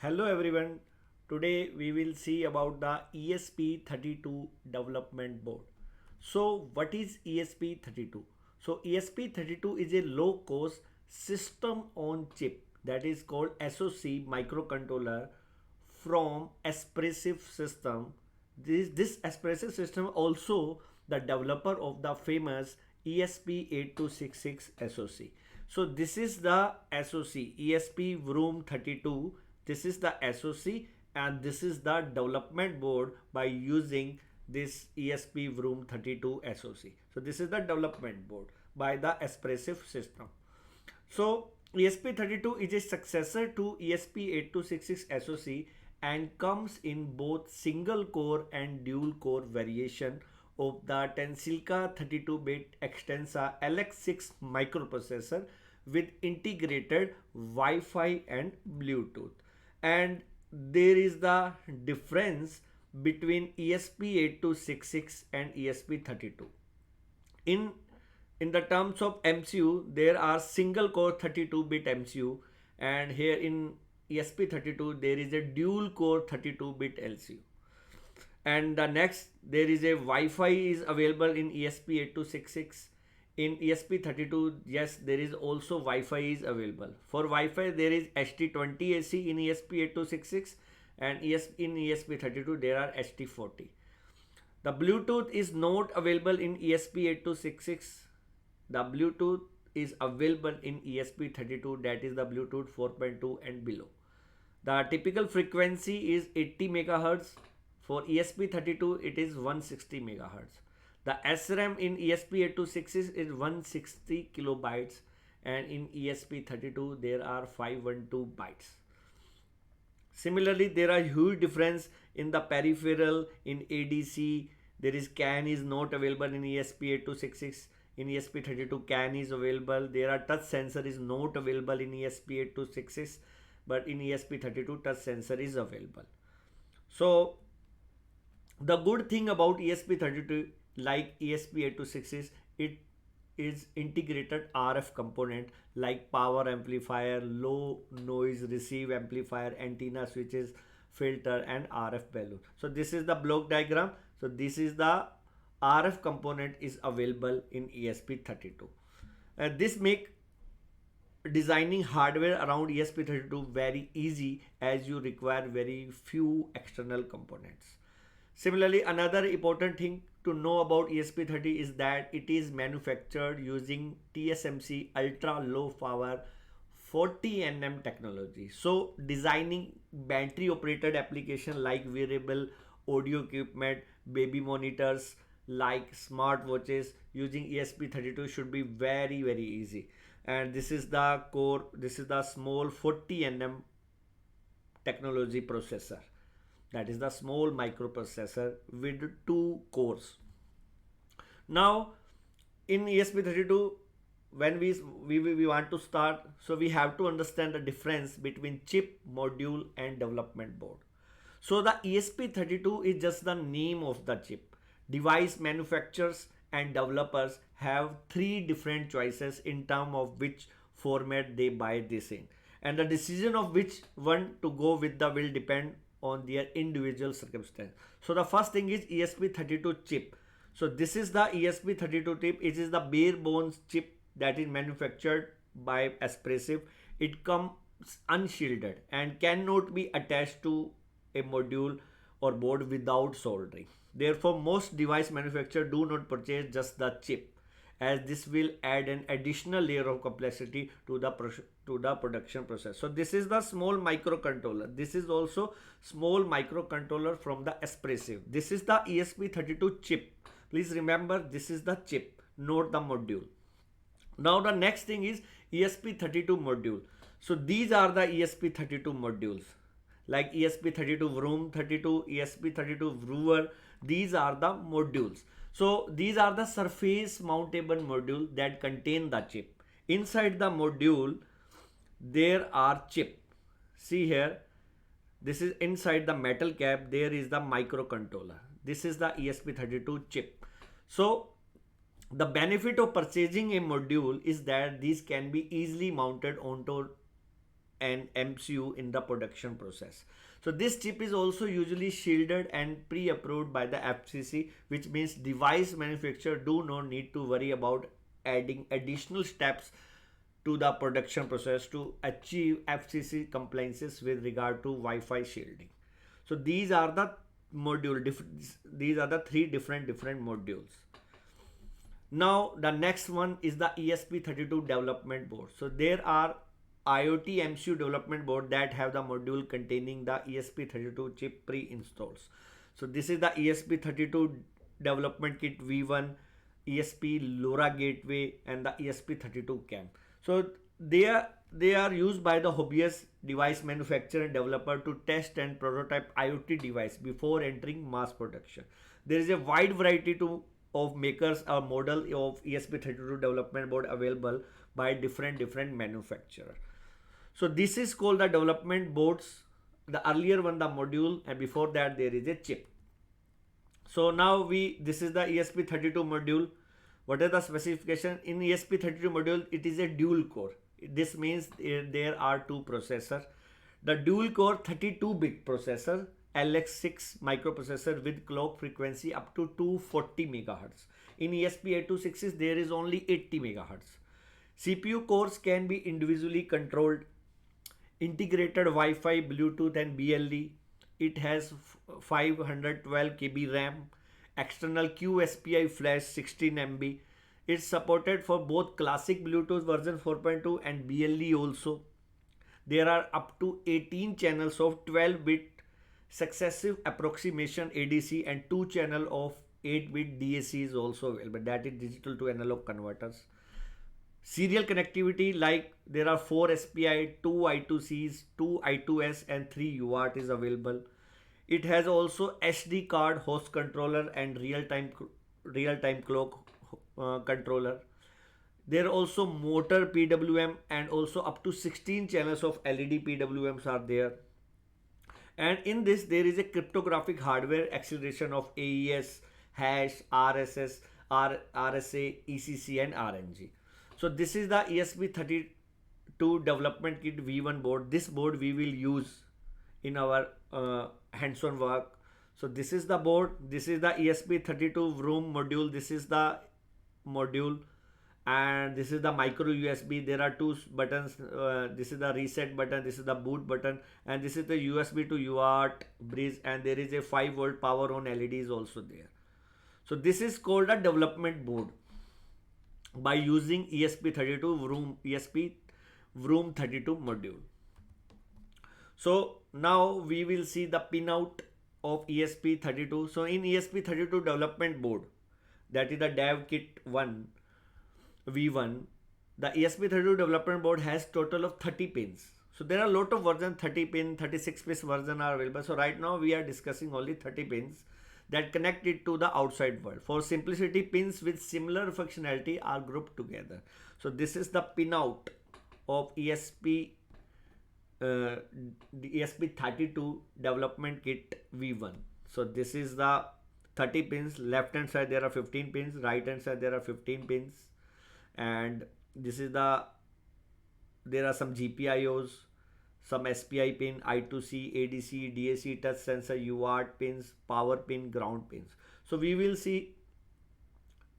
Hello everyone. Today we will see about the ESP32 development board. So what is ESP32? So ESP32 is a low cost system on chip that is called SoC microcontroller from Espressive system. This Espressive system also the developer of the famous ESP8266 SoC. So this is the SoC ESP Vroom 32. This is the SoC and this is the development board by using this ESP Vroom 32 SoC. So this is the development board by the Espressive system. So ESP32 is a successor to ESP8266 SoC and comes in both single core and dual core variation of the Tensilica 32-bit Extensa LX6 microprocessor with integrated Wi-Fi and Bluetooth. And there is the difference between ESP8266 and ESP32. In the terms of MCU, there are single core 32-bit MCU, and here in ESP32 there is a dual core 32-bit LCU. And the next, there is a Wi-Fi is available in ESP8266. In ESP32, yes, there is also Wi-Fi is available. For Wi-Fi, there is ST20AC in ESP8266, and in ESP32 there are ST40. The Bluetooth is not available in ESP8266. The Bluetooth is available in ESP32, that is the Bluetooth 4.2 and below. The typical frequency is 80 MHz. For ESP32, it is 160 MHz. The SRAM in ESP8266 is 160 kilobytes, and in ESP32 there are 512 bytes. Similarly, there are huge difference in the peripheral. In ADC, there is CAN is not available in ESP8266. In ESP32, CAN is available. There are touch sensor is not available in ESP8266, but in ESP32 touch sensor is available. So the good thing about ESP32 like ESP8266 is it is integrated RF component like power amplifier, low noise receive amplifier, antenna switches, filter and RF balloon. So this is the block diagram. So this is the RF component is available in ESP32. This make designing hardware around ESP32 very easy as you require very few external components. Similarly, another important thing to know about ESP30 is that it is manufactured using TSMC ultra low power 40 nm technology. So designing battery operated application like wearable audio equipment, baby monitors, like smartwatches using ESP32 should be very easy. And this is the core, this is the small 40 nm technology processor, that is the small microprocessor with 2 cores. Now in ESP32, when we want to start, so we have to understand the difference between chip, module and development board. So the ESP32 is just the name of the chip. Device manufacturers and developers have 3 different choices in terms of which format they buy this in, and the decision of which one to go with the will depend on their individual circumstance. So the first thing is ESP32 chip. So this is the ESP32 chip. It is the bare bones chip that is manufactured by Espressive. It comes unshielded and cannot be attached to a module or board without soldering. Therefore, most device manufacturers do not purchase just the chip, as this will add an additional layer of complexity to the production process. So this is the small microcontroller. This is also small microcontroller from the Espressive. This is the ESP32 chip. Please remember, this is the chip, not the module. Now the next thing is ESP32 module. So these are the ESP32 modules like ESP32 Vroom 32, ESP32 Viewer. These are the modules. So these are the surface mountable module that contain the chip. Inside the module there are chip. See here, this is inside the metal cap, there is the microcontroller. This is the ESP32 chip. So the benefit of purchasing a module is that these can be easily mounted onto and MCU in the production process. So this chip is also usually shielded and pre-approved by the FCC, which means device manufacturer do not need to worry about adding additional steps to the production process to achieve FCC compliances with regard to Wi-Fi shielding. So these are the these are the three different modules. Now the next one is the ESP32 development board. So there are IoT MCU development board that have the module containing the ESP32 chip pre-installed. So this is the ESP32 development kit V1, ESP LoRa gateway, and the ESP32 cam. So they are used by the hobbyist device manufacturer and developer to test and prototype IoT device before entering mass production. There is a wide variety of makers or model of ESP32 development board available by different manufacturer. So this is called the development boards. The earlier one the module, and before that there is a chip. So now this is the ESP32 module. What are the specification? In ESP32 module, it is a dual core. This means there are two processors. The dual core 32-bit processor, LX6 microprocessor with clock frequency up to 240 MHz. In ESP8266 there is only 80 MHz. CPU cores can be individually controlled. Integrated Wi-Fi, Bluetooth and BLE. It has 512 KB RAM. External QSPI flash 16 MB. It's supported for both classic Bluetooth version 4.2 and BLE also. There are up to 18 channels of 12-bit successive approximation ADC and 2 channel of 8-bit DAC is also available. That is digital to analog converters. Serial connectivity, like there are 4 SPI, 2 I2Cs, 2 I2S and 3 UART is available. It has also SD card, host controller and real-time clock controller. There are also motor PWM and also up to 16 channels of LED PWMs are there. And in this there is a cryptographic hardware acceleration of AES, hash, RSS, RSA, ECC and RNG. So this is the ESP32 development kit V1 board. This board we will use in our hands-on work. So this is the board. This is the ESP32 room module. This is the module, and this is the micro USB. There are two buttons. This is the reset button, this is the boot button, and this is the USB to UART bridge, and there is a 5-volt power on LEDs also there. So this is called a development board by using ESP room 32 module. So now we will see the pinout of ESP32. So in ESP32 development board, that is the dev kit 1 V1, the ESP32 development board has total of 30 pins. So there are a lot of versions, 30 pin, 36 pins version are available. So right now we are discussing only 30 pins that connect it to the outside world. For simplicity, pins with similar functionality are grouped together. So this is the pinout of ESP32 development kit V1. So this is the 30 pins. Left hand side there are 15 pins, right hand side there are 15 pins, and this is there are some GPIOs, some SPI pin, I2C, ADC, DAC, touch sensor, UART pins, power pin, ground pins. So we will see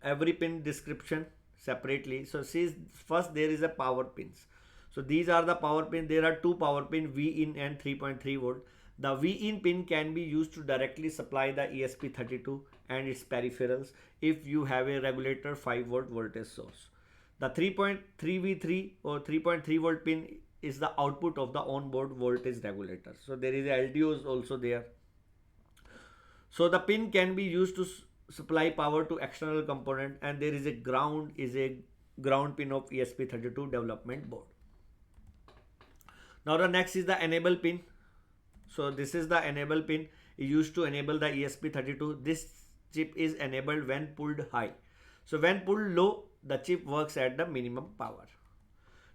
every pin description separately. So see, first there is a power pins. So these are the power pin. There are two power pin, V in and 3.3 volt. The V in pin can be used to directly supply the ESP32 and its peripherals if you have a regulator 5 volt voltage source. The 3.3V3 or 3.3 volt pin is the output of the onboard voltage regulator. So there is LDOs also there. So the pin can be used to supply power to external component, and there is a ground pin of ESP32 development board. Now the next is the enable pin. So this is the enable pin used to enable the ESP32. This chip is enabled when pulled high. So when pulled low, the chip works at the minimum power.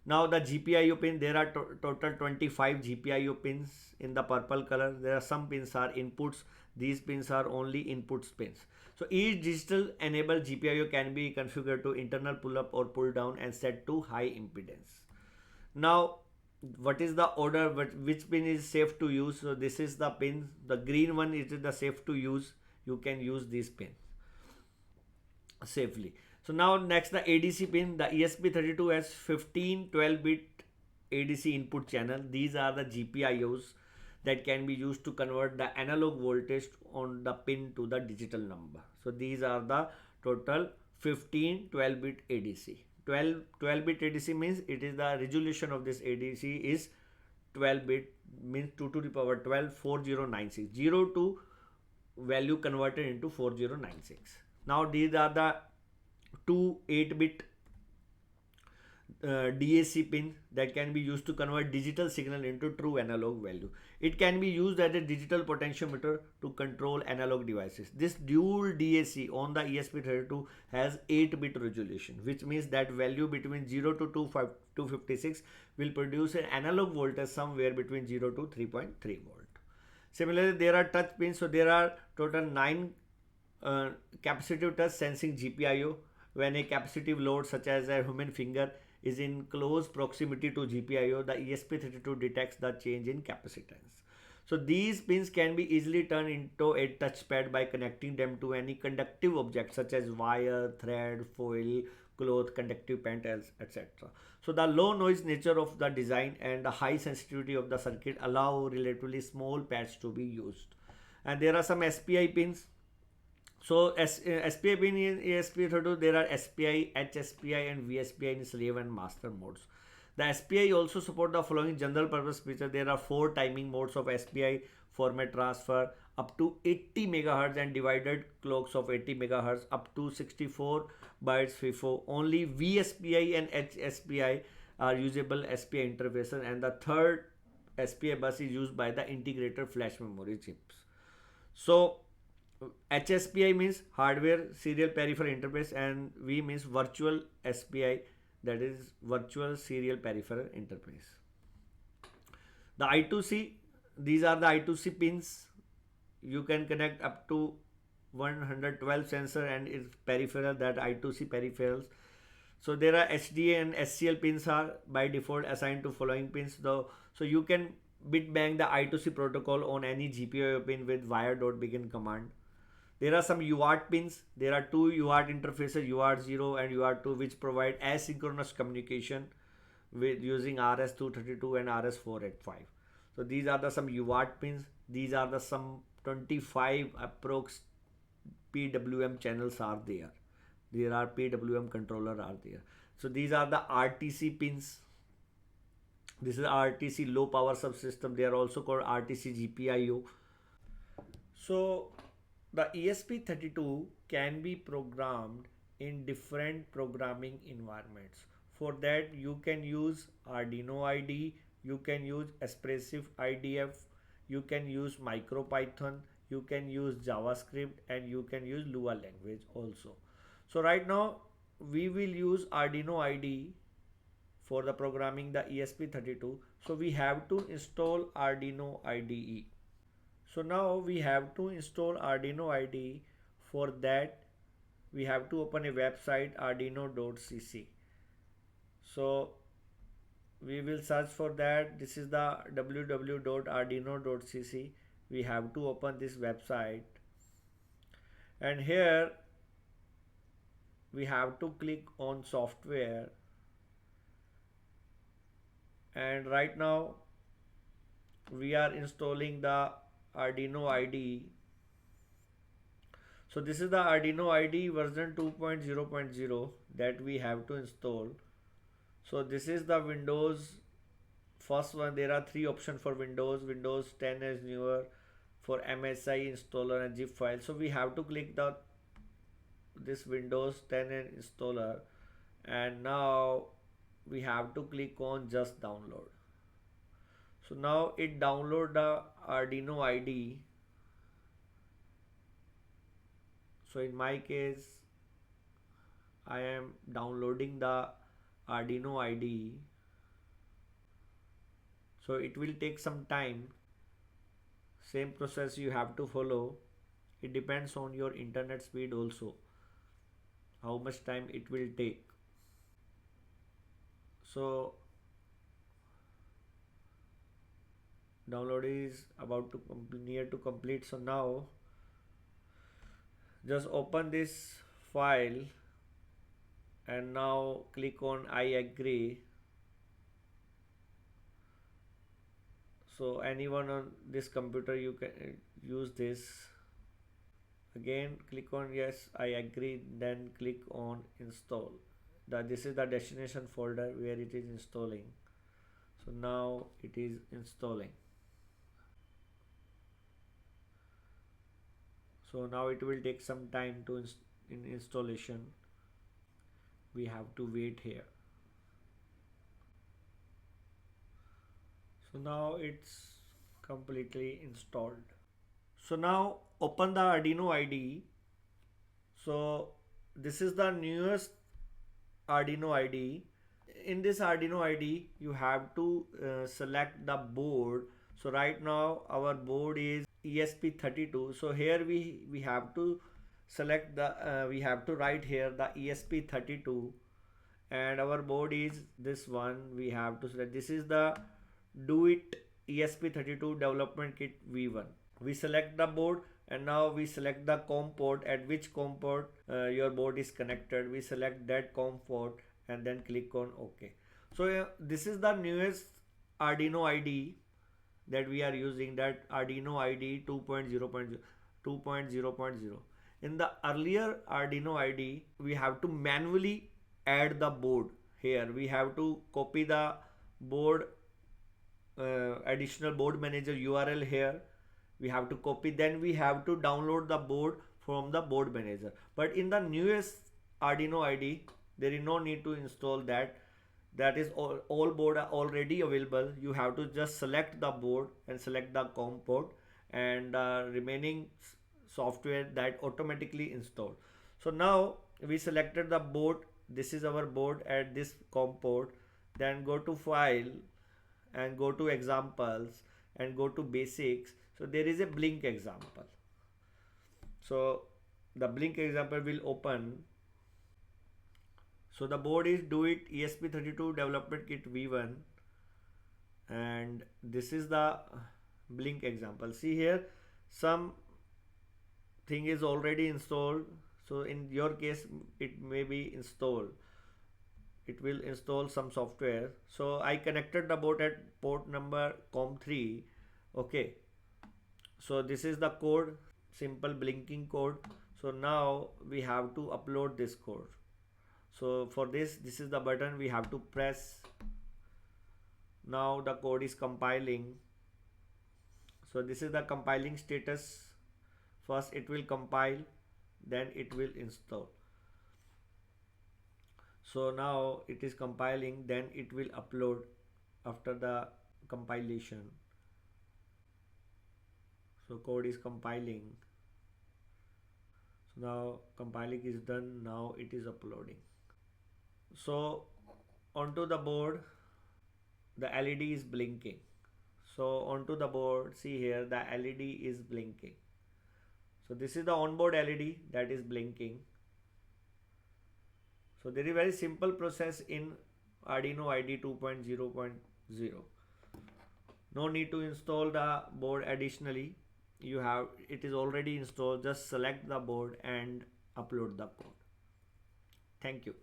Now the GPIO pin, there are total 25 GPIO pins in the purple color. There are some pins are inputs. These pins are only inputs pins. So each digital enabled GPIO can be configured to internal pull up or pull down and set to high impedance. Now what is the order, which pin is safe to use. So this is the pin, the green one is the safe to use. You can use this pin safely. So now next, the ADC pin. The ESP32 has 15 12-bit ADC input channel. These are the GPIOs that can be used to convert the analog voltage on the pin to the digital number. So these are the total 15 12-bit ADC. 12-bit ADC means it is the resolution of this ADC is 12-bit, means 2 to the power 12 4096, 0 to value converted into 4096. Now these are the two 8-bit DAC pin that can be used to convert digital signal into true analog value. It can be used as a digital potentiometer to control analog devices. This dual DAC on the ESP32 has 8-bit resolution, which means that value between 0 to 256 will produce an analog voltage somewhere between 0 to 3.3 volt. Similarly, there are touch pins. So there are total 9 capacitive touch sensing GPIO. When a capacitive load such as a human finger is in close proximity to GPIO, the ESP32 detects the change in capacitance. So these pins can be easily turned into a touchpad by connecting them to any conductive object such as wire, thread, foil, cloth, conductive paint, etc. So the low noise nature of the design and the high sensitivity of the circuit allow relatively small pads to be used. And there are some SPI pins. So SPI pin in ESP32, there are SPI, HSPI and VSPI in slave and master modes. The SPI also support the following general purpose feature. There are 4 timing modes of SPI: format transfer up to 80 MHz and divided clocks of 80 MHz up to 64 bytes FIFO. Only VSPI and HSPI are usable SPI interfaces, and the third SPI bus is used by the integrated flash memory chips. So HSPI means hardware serial peripheral interface, and V means virtual SPI, that is virtual serial peripheral interface. The I2C, these are the I2C pins. You can connect up to 112 sensor and its peripheral, that I2C peripherals. So there are HDA and SCL pins are by default assigned to following pins though. So you can bit bang the I2C protocol on any GPIO pin with wire.begin command. There are some UART pins. There are 2 UART interfaces, UART0 and UART2, which provide asynchronous communication with using RS232 and RS485. So these are the some UART pins. These are the some 25 approx PWM channels are there. There are PWM controller are there. So these are the RTC pins. This is RTC low power subsystem. They are also called RTC GPIO. So the ESP32 can be programmed in different programming environments. For that, you can use Arduino IDE, you can use Expressive IDF, you can use MicroPython, you can use JavaScript, and you can use Lua language also. So right now we will use Arduino IDE for the programming the ESP32. So we have to install Arduino IDE. So now we have to install Arduino IDE. For that, we have to open a website arduino.cc. So we will search for that. This is the www.arduino.cc. We have to open this website, and here we have to click on software, and right now we are installing the Arduino IDE. So this is the Arduino IDE version 2.0.0 that we have to install. So this is the Windows first one. There are 3 options for Windows. Windows 10 is newer, for MSI installer and zip file. So we have to click this Windows 10 and installer, and now we have to click on just download. So now it download the Arduino IDE. So in my case, I am downloading the Arduino IDE. So it will take some time. Same process you have to follow. It depends on your internet speed also, how much time it will take. So Download is about to near to complete. So now just open this file and now click on I agree. So anyone on this computer you can use this. Again click on yes I agree, then click on install. This is the destination folder where it is installing. So now it is installing. So now it will take some time to in installation. We have to wait here. So now it's completely installed. So now open the Arduino IDE. So this is the newest Arduino IDE. In this Arduino IDE you have to select the board. So right now our board is ESP32. So here we have to select the we have to write here the ESP32, and our board is this one. We have to select, this is the do it ESP32 development kit V1. We select the board and now we select the COM port, at which COM port your board is connected. We select that COM port and then click on OK. So this is the newest Arduino IDE that we are using, that Arduino IDE 2.0.0. In the earlier Arduino IDE we have to manually add the board. Here we have to copy the board additional board manager URL. Here we have to copy, then we have to download the board from the board manager. But in the newest Arduino IDE there is no need to install that. That is all board are already available. You have to just select the board and select the COM port, and remaining software that automatically installed. So now we selected the board. This is our board at this COM port. Then go to file and go to examples and go to basics. So there is a blink example. So the blink example will open. So the board is do it ESP32 development kit V1, and this is the blink example. See here, some thing is already installed. So in your case it may be installed. It will install some software. So I connected the board at port number COM3. Okay. So this is the code, simple blinking code. So now we have to upload this code. So for this is the button we have to press. Now the code is compiling. So this is the compiling status. First it will compile, then it will install. So now it is compiling, then it will upload after the compilation. So code is compiling. So now compiling is done. Now it is uploading. So onto the board the LED is blinking. So onto the board, see here the LED is blinking. So this is the onboard LED that is blinking. So there is a very simple process in Arduino IDE 2.0.0. No need to install the board additionally. It is already installed. Just select the board and upload the code. Thank you.